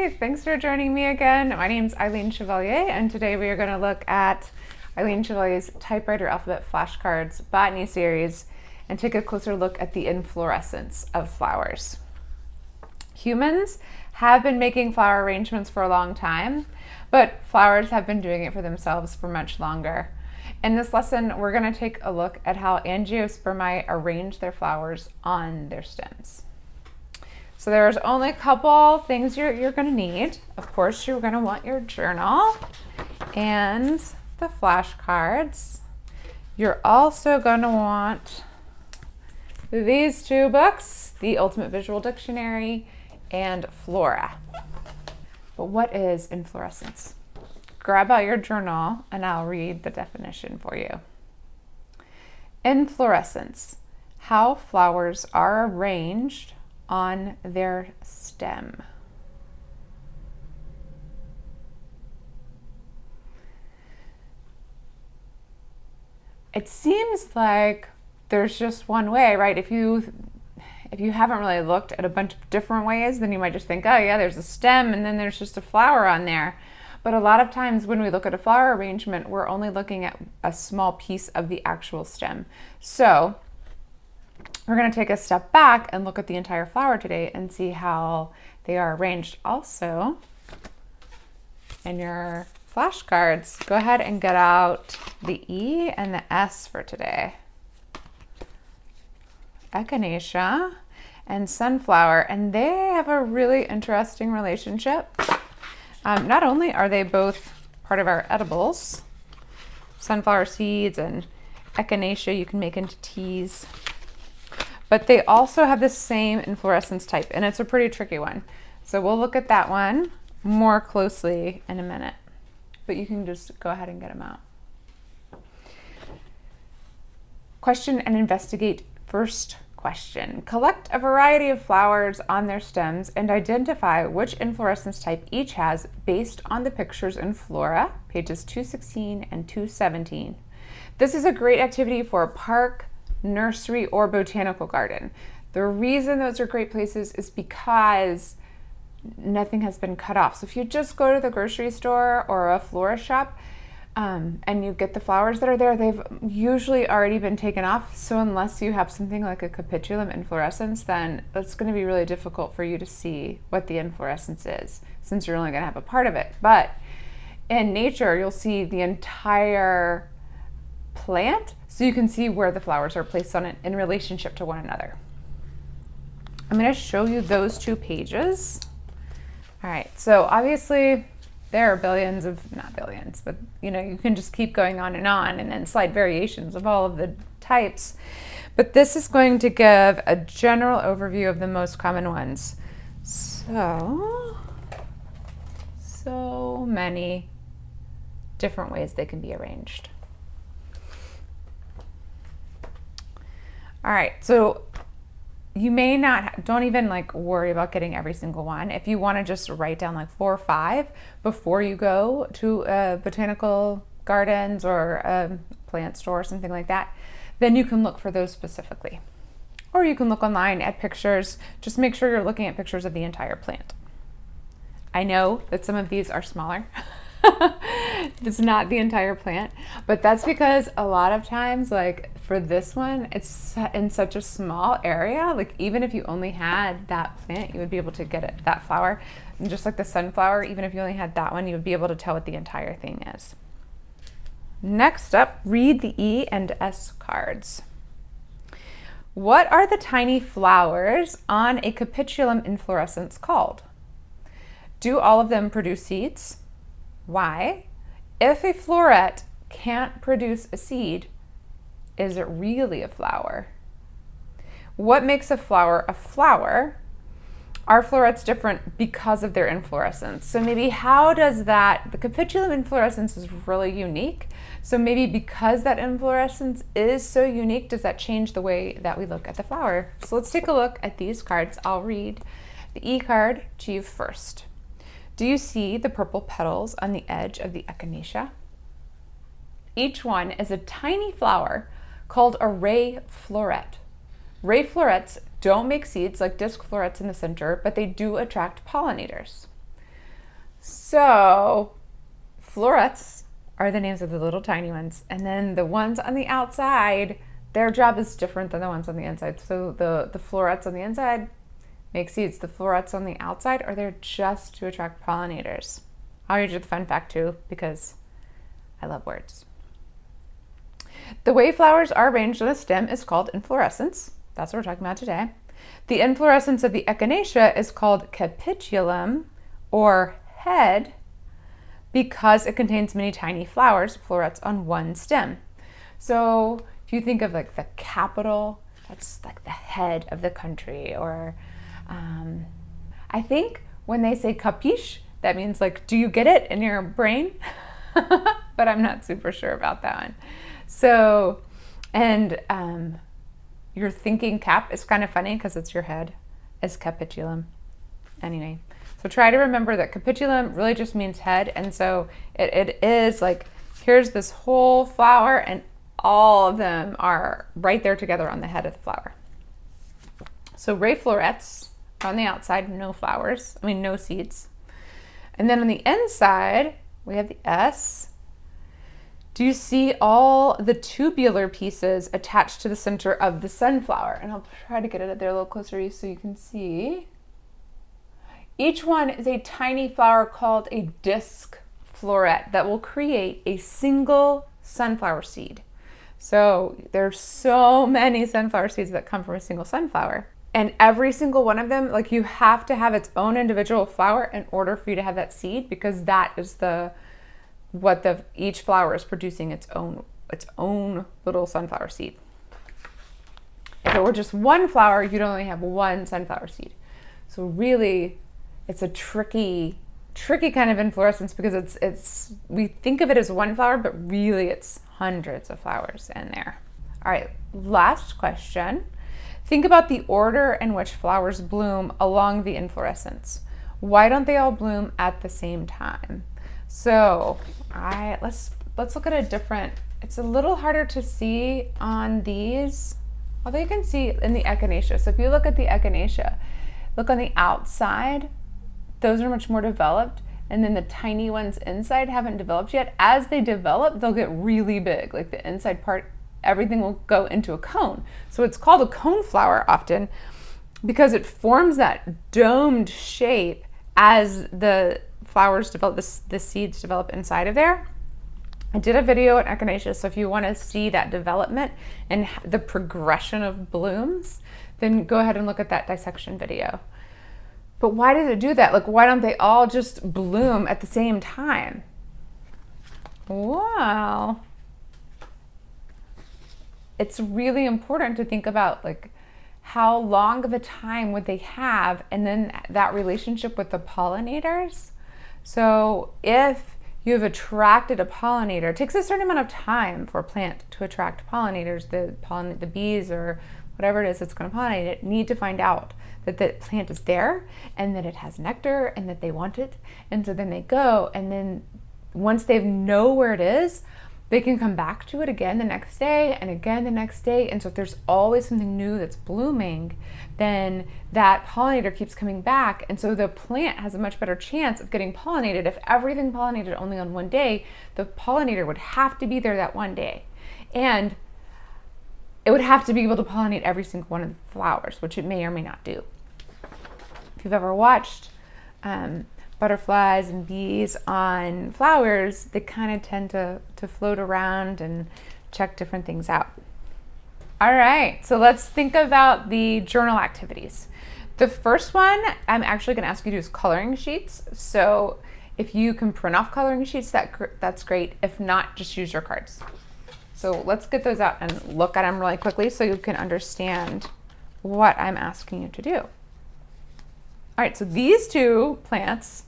Hey, thanks for joining me again. My name's Eileen Chevalier, and today we are going to look at Eileen Chevalier's Typewriter Alphabet Flashcards Botany series and take a closer look at the inflorescence of flowers. Humans have been making flower arrangements for a long time, but flowers have been doing it for themselves for much longer. In this lesson, we're going to take a look at how angiospermae arrange their flowers on their stems. So there's only a couple things you're going to need. Of course, you're going to want your journal and the flashcards. You're also going to want these two books, The Ultimate Visual Dictionary and Flora. But what is inflorescence? Grab out your journal and I'll read the definition for you. Inflorescence, how flowers are arranged on their stem. It seems like there's just one way, right? If you haven't really looked at a bunch of different ways, then you might just think, oh yeah, there's a stem and then there's just a flower on there. But a lot of times when we look at a flower arrangement, we're only looking at a small piece of the actual stem. So we're going to take a step back and look at the entire flower today and see how they are arranged. Also, in your flashcards, go ahead and get out the E and the S for today. Echinacea and Sunflower, and they have a really interesting relationship. Not only are they both part of our edibles, sunflower seeds and echinacea you can make into teas, but they also have the same inflorescence type, and it's a pretty tricky one. So we'll look at that one more closely in a minute, but you can just go ahead and get them out. Question and investigate. First question. Collect a variety of flowers on their stems and identify which inflorescence type each has based on the pictures in Flora, pages 216 and 217. This is a great activity for a park, nursery, or botanical garden. The reason those are great places is because nothing has been cut off. So if you just go to the grocery store or a florist shop and you get the flowers that are there, they've usually already been taken off. So unless you have something like a capitulum inflorescence, then it's going to be really difficult for you to see what the inflorescence is, since you're only going to have a part of it. But in nature, you'll see the entire plant, so you can see where the flowers are placed on it in relationship to one another. I'm going to show you those two pages. All right, so obviously there are billions of, not billions, but you can just keep going on and then slight variations of all of the types. But this is going to give a general overview of the most common ones. So many different ways they can be arranged. All right, so you may not, don't even worry about getting every single one. If you want to just write down 4 or 5 before you go to botanical gardens or a plant store or something like that, then you can look for those specifically. Or you can look online at pictures. Just make sure you're looking at pictures of the entire plant. I know that some of these are smaller. It's not the entire plant, but that's because a lot of times, for this one, it's in such a small area. Even if you only had that plant, you would be able to get it, that flower. And just like the sunflower, even if you only had that one, you would be able to tell what the entire thing is. Next up, read the E and S cards. What are the tiny flowers on a capitulum inflorescence called? Do all of them produce seeds? Why? If a floret can't produce a seed, is it really a flower? What makes a flower a flower? Are florets different because of their inflorescence? So maybe how does that, the capitulum inflorescence is really unique. So maybe because that inflorescence is so unique, does that change the way that we look at the flower? So let's take a look at these cards. I'll read the E card to you first. Do you see the purple petals on the edge of the echinacea? Each one is a tiny flower called a ray floret. Ray florets don't make seeds like disc florets in the center, but they do attract pollinators. So florets are the names of the little tiny ones. And then the ones on the outside, their job is different than the ones on the inside. So the florets on the inside make seeds. The florets on the outside are there just to attract pollinators. I'll read you the fun fact too, because I love words. The way flowers are arranged on a stem is called inflorescence. That's what we're talking about today. The inflorescence of the echinacea is called capitulum, or head, because it contains many tiny flowers, florets, on one stem. So if you think of like the capital, that's like the head of the country. Or I think when they say capiche, that means like, do you get it in your brain? But I'm not super sure about that one. So, and your thinking cap is kind of funny because it's your head, is capitulum. Anyway, so try to remember that capitulum really just means head. And so it is like, here's this whole flower and all of them are right there together on the head of the flower. So ray florets on the outside, no flowers, no seeds. And then on the inside, we have the S. Do you see all the tubular pieces attached to the center of the sunflower? And I'll try to get it there a little closer so you can see. Each one is a tiny flower called a disc floret that will create a single sunflower seed. So there's so many sunflower seeds that come from a single sunflower. And every single one of them, like, you have to have its own individual flower in order for you to have that seed, because that is each flower is producing its own little sunflower seed. If it were just one flower, you'd only have one sunflower seed. So really, it's a tricky kind of inflorescence, because we think of it as one flower, but really it's hundreds of flowers in there. All right, last question. Think about the order in which flowers bloom along the inflorescence. Why don't they all bloom at the same time? So let's look at a different, it's a little harder to see on these, although you can see in the echinacea. So if you look at the echinacea, look on the outside, those are much more developed, and then the tiny ones inside haven't developed yet. As they develop, they'll get really big, like the inside part, everything will go into a cone. So it's called a cone flower often because it forms that domed shape as the flowers develop, the seeds develop inside of there. I did a video on echinacea, so if you want to see that development and the progression of blooms, then go ahead and look at that dissection video. But why does it do that? Like, why don't they all just bloom at the same time? Well, it's really important to think about, like, how long of a time would they have, and then that relationship with the pollinators. So if you've attracted a pollinator, it takes a certain amount of time for a plant to attract pollinators. The bees or whatever it is that's going to pollinate it need to find out that the plant is there and that it has nectar and that they want it. And so then they go, and then once they know where it is, they can come back to it again the next day and again the next day. And so if there's always something new that's blooming, then that pollinator keeps coming back. And so the plant has a much better chance of getting pollinated. If everything pollinated only on one day, the pollinator would have to be there that one day. And it would have to be able to pollinate every single one of the flowers, which it may or may not do. If you've ever watched butterflies and bees on flowers, they kind of tend to float around and check different things out. All right, so let's think about the journal activities. The first one I'm actually going to ask you to do is coloring sheets. So if you can print off coloring sheets, that's great. If not, just use your cards. So let's get those out and look at them really quickly so you can understand what I'm asking you to do. All right, so these two plants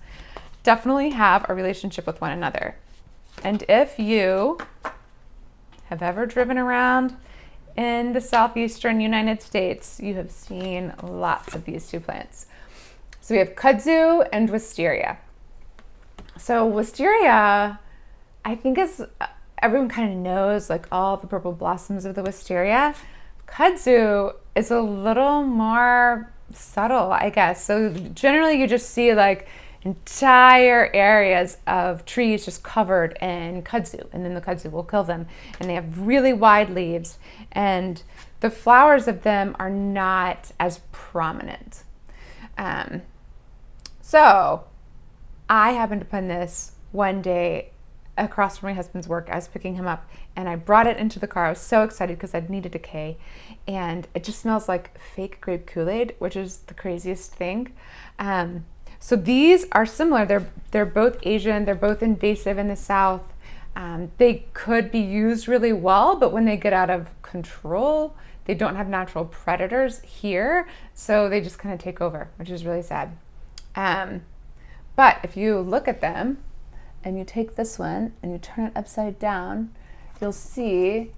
definitely have a relationship with one another. And if you have ever driven around in the southeastern United States, you have seen lots of these two plants. So we have Kudzu and Wisteria. So Wisteria, I think everyone kind of knows, like, all the purple blossoms of the wisteria. Kudzu is a little more subtle, I guess. So generally you just see, like, entire areas of trees just covered in kudzu, and then the kudzu will kill them. And they have really wide leaves, and the flowers of them are not as prominent. So I happened upon this one day across from my husband's work. I was picking him up and I brought it into the car. I was so excited because I'd needed a K, and it just smells like fake grape Kool-Aid, which is the craziest thing. So these are similar. They're both Asian. They're both invasive in the South. They could be used really well, but when they get out of control, they don't have natural predators here, so they just kind of take over, which is really sad. But if you look at them and you take this one and you turn it upside down, you'll see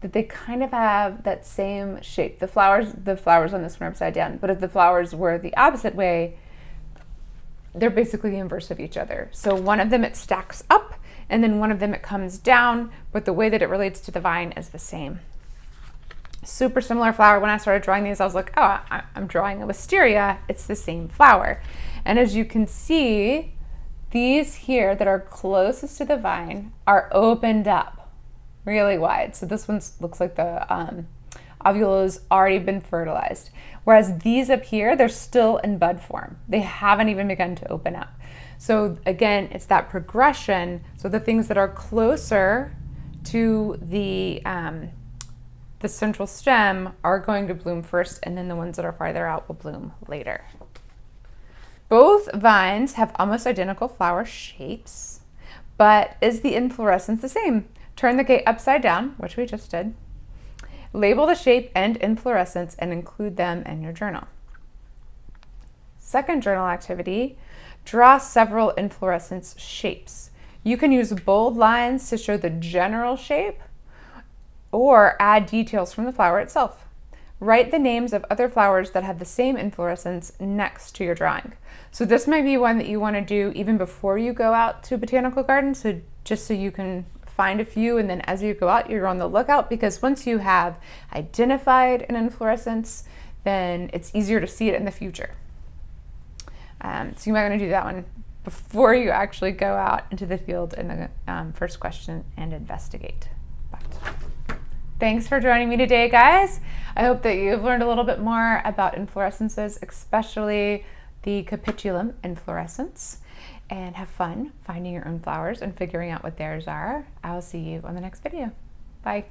that they kind of have that same shape. The flowers on this one are upside down, but if the flowers were the opposite way, they're basically the inverse of each other. So one of them, it stacks up, and then one of them, it comes down, but the way that it relates to the vine is the same. Super similar flower. When I started drawing these, I was like, oh, I'm drawing a wisteria. It's the same flower. And as you can see, these here that are closest to the vine are opened up really wide. So this one looks like the ovule has already been fertilized. Whereas these up here, they're still in bud form. They haven't even begun to open up. So again, it's that progression. So the things that are closer to the central stem are going to bloom first, and then the ones that are farther out will bloom later. Both vines have almost identical flower shapes, but is the inflorescence the same? Turn the gate upside down, which we just did. Label the shape and inflorescence and include them in your journal. Second journal activity, draw several inflorescence shapes. You can use bold lines to show the general shape or add details from the flower itself. Write the names of other flowers that have the same inflorescence next to your drawing. So this might be one that you want to do even before you go out to a botanical garden, so just so you can find a few, and then as you go out, you're on the lookout, because once you have identified an inflorescence, then it's easier to see it in the future. So you might want to do that one before you actually go out into the field in the first question and investigate. But thanks for joining me today, guys. I hope that you've learned a little bit more about inflorescences, especially the capitulum inflorescence, and have fun finding your own flowers and figuring out what theirs are. I'll see you on the next video. Bye.